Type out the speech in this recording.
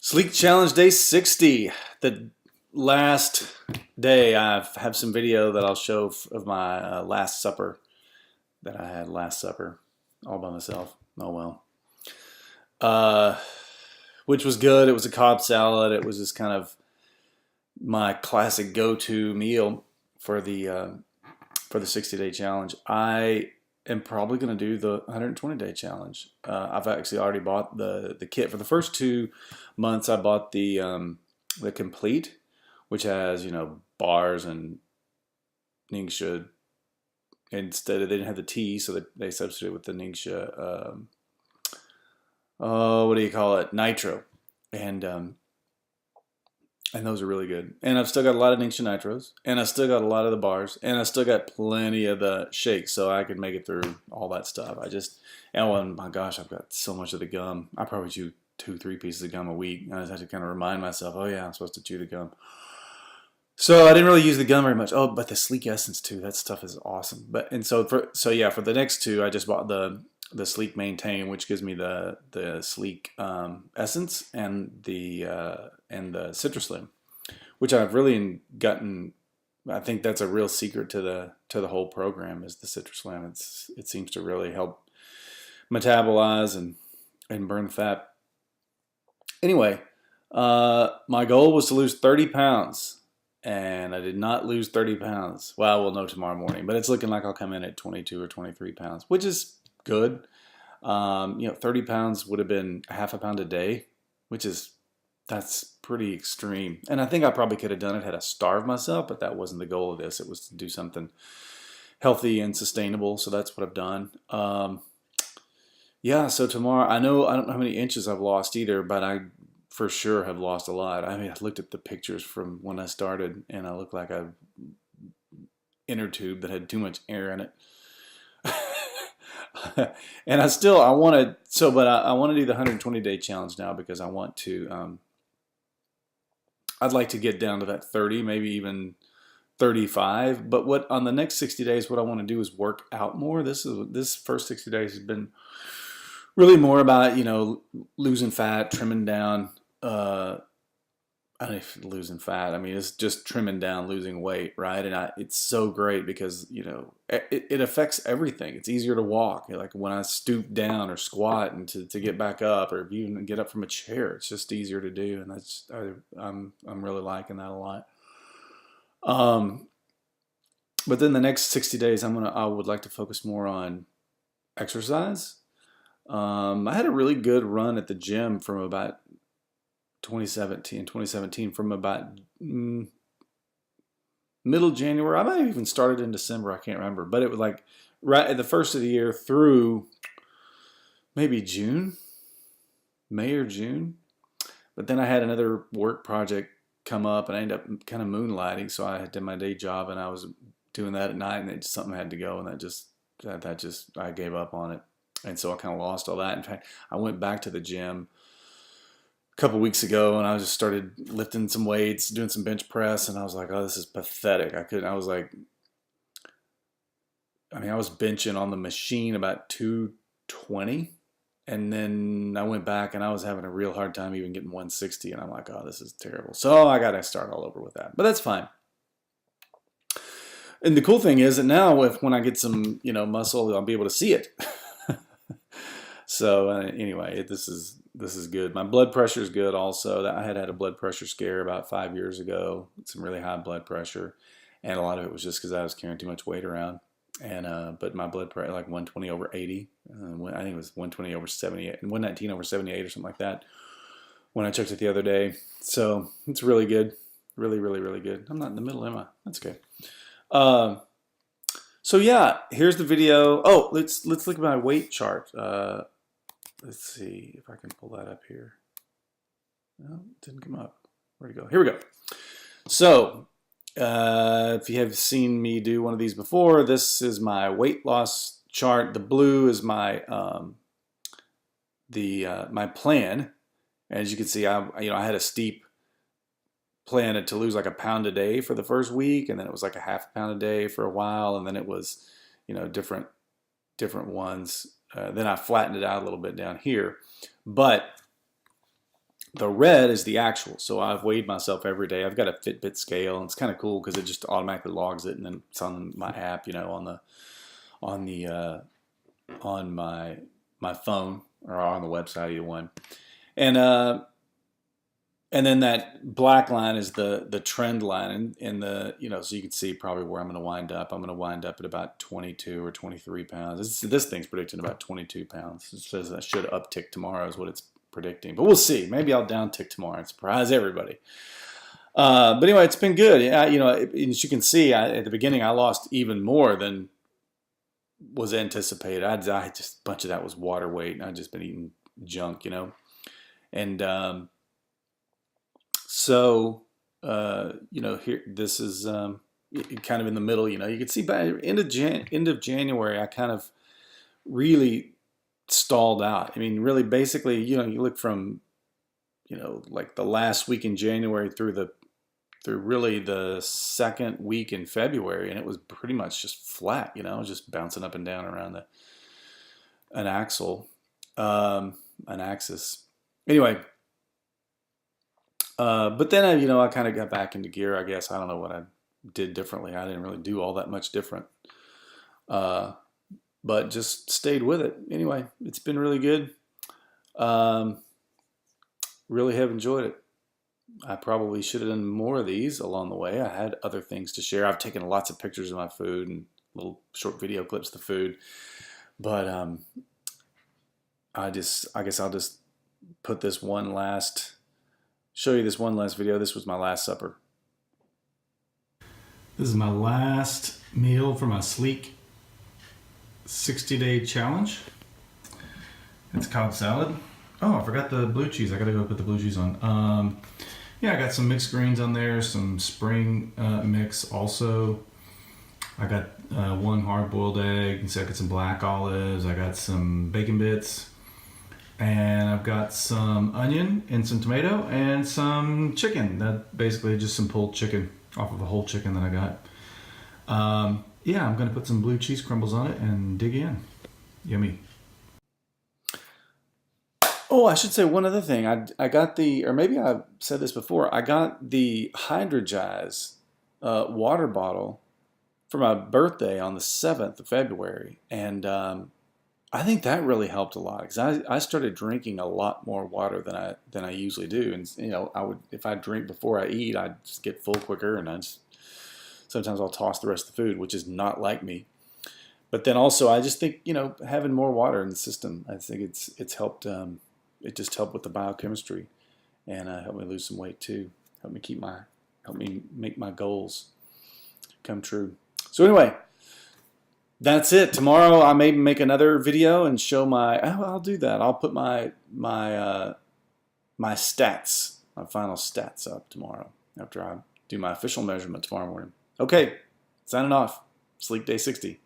Slique Challenge Day 60. The last day, I have some video that I'll show of my last supper that I had last supper all by myself. Oh well. Uh, which was good. It was a Cobb salad. It was just kind of my classic go-to meal for the 60-day challenge. I am probably going to do the 120-day challenge. I've actually already bought the kit for the first 2 months. I bought the complete, which has bars and Ningxia. Instead of they didn't have the tea, so they substituted with the Ningxia. Oh, what do you call it? Nitro, and those are really good. And I've still got a lot of Ningxia Nitros, and I still got a lot of the bars, and I still got plenty of the shakes, so I could make it through all that stuff. Oh my gosh, I've got so much of the gum. I probably chew 2, 3 pieces of gum a week. I just have to kind of remind myself, oh yeah, I'm supposed to chew the gum. So I didn't really use the gum very much. Oh, but the Slique essence too. That stuff is awesome. For the next two, I just bought the Slique Maintain, which gives me the Slique essence and the Citrus Slim, which I've really gotten. I think that's a real secret to the whole program is the Citrus Slim. It seems to really help metabolize and burn fat. Anyway, my goal was to lose 30 pounds. And I did not lose 30 pounds. Well, we'll know tomorrow morning. But it's looking like I'll come in at 22 or 23 pounds, which is good. 30 pounds would have been half a pound a day, that's pretty extreme. And I think I probably could have done it had I starved myself, but that wasn't the goal of this. It was to do something healthy and sustainable. So that's what I've done. Yeah, so tomorrow, I don't know how many inches I've lost either, but I for sure have lost a lot. I mean, I looked at the pictures from when I started, and I looked like a inner tube that had too much air in it. And I want to do the 120-day challenge now because I want to. I'd like to get down to that 30, maybe even 35. But what on the next 60 days, what I want to do is work out more. This first 60 days has been really more about losing fat, trimming down. I don't know if losing fat. I mean, it's just trimming down, losing weight, right? And it's so great because it affects everything. It's easier to walk. Like when I stoop down or squat and to get back up, or even get up from a chair, it's just easier to do. And I'm really liking that a lot. But then the next 60 days, I would like to focus more on exercise. I had a really good run at the gym from about 2017 from about middle January. I might have even started in December. I can't remember, but it was like right at the first of the year through maybe May or June. But then I had another work project come up, and I ended up kind of moonlighting. So I did my day job, and I was doing that at night, and something had to go, and I gave up on it. And so I kind of lost all that. In fact, I went back to the gym a couple weeks ago, and I just started lifting some weights, doing some bench press, and I was like, oh, this is pathetic. I was benching on the machine about 220, and then I went back, and I was having a real hard time even getting 160, and I'm like, oh, this is terrible. So I got to start all over with that. But that's fine. And the cool thing is that now when I get some, muscle, I'll be able to see it. So anyway, this is good. My blood pressure is good also. I had a blood pressure scare about 5 years ago. Some really high blood pressure, and a lot of it was just because I was carrying too much weight around. And but my blood pressure like 120 over 80. I think it was 120 over 78, and 119 over 78 or something like that. When I checked it the other day, so it's really good, really, really, really good. I'm not in the middle, am I? That's good. So yeah, here's the video. Oh, let's look at my weight chart. Let's see if I can pull that up here. No, it didn't come up. Where'd it go? Here we go. So, if you have seen me do one of these before, this is my weight loss chart. The blue is my my plan. As you can see, I had a steep plan to lose like a pound a day for the first week, and then it was like a half a pound a day for a while, and then it was different ones. Then I flattened it out a little bit down here. But The red is the actual. So I've weighed myself every day. I've got a Fitbit scale, and it's kind of cool because it just automatically logs it, and then it's on my app, you know, on the on my phone or on the website, either one. And and then that black line is the trend line, and the, you know, so you can see probably where I'm going to wind up. I'm going to wind up at about 22 or 23 pounds. This thing's predicting about 22 pounds. It says I should uptick tomorrow is what it's predicting, but we'll see. Maybe I'll downtick tomorrow and surprise everybody. But anyway, it's been good. You know, as you can see, at the beginning I lost even more than was anticipated. I just, a bunch of that was water weight, and I'd just been eating junk, you know, and so, you know, here, this is kind of in the middle. You know, you can see by end of January, I kind of really stalled out. I mean, really, basically, you know, you look from, you know, like the last week in January through really the second week in February, and it was pretty much just flat. You know, just bouncing up and down around an axis. Anyway. But then you know, I kind of got back into gear, I guess. I don't know what I did differently. I didn't really do all that much different. But just stayed with it. Anyway, it's been really good. Really have enjoyed it. I probably should have done more of these along the way. I had other things to share. I've taken lots of pictures of my food and little short video clips of the food. But I guess I'll just put this one last... show you this one last video. This was my last supper. This is my last meal for my Slique 60-day challenge. It's Cobb salad. Oh, I forgot the blue cheese. I gotta go put the blue cheese on. Yeah, I got some mixed greens on there, some spring mix also. I got one hard-boiled egg, so I got some black olives. I got some bacon bits. And I've got some onion and some tomato and some chicken. That basically just some pulled chicken off of a whole chicken that I got. Yeah, I'm gonna put some blue cheese crumbles on it and dig in. Yummy. Oh, I should say one other thing. I got the, or maybe I said this before, I got the Hydrogize water bottle for my birthday on the 7th of February. And I think that really helped a lot, because I started drinking a lot more water than I usually do. And you know, if I drink before I eat, I just get full quicker, and sometimes I'll toss the rest of the food, which is not like me. But then also, I just think, you know, having more water in the system, I think it's helped. It just helped with the biochemistry, and helped me lose some weight too. Helped me make my goals come true. So anyway. That's it. Tomorrow I may make another video and show I'll do that. I'll put my stats, my final stats up tomorrow after I do my official measurement tomorrow morning. Okay, signing off. Slique Day 60.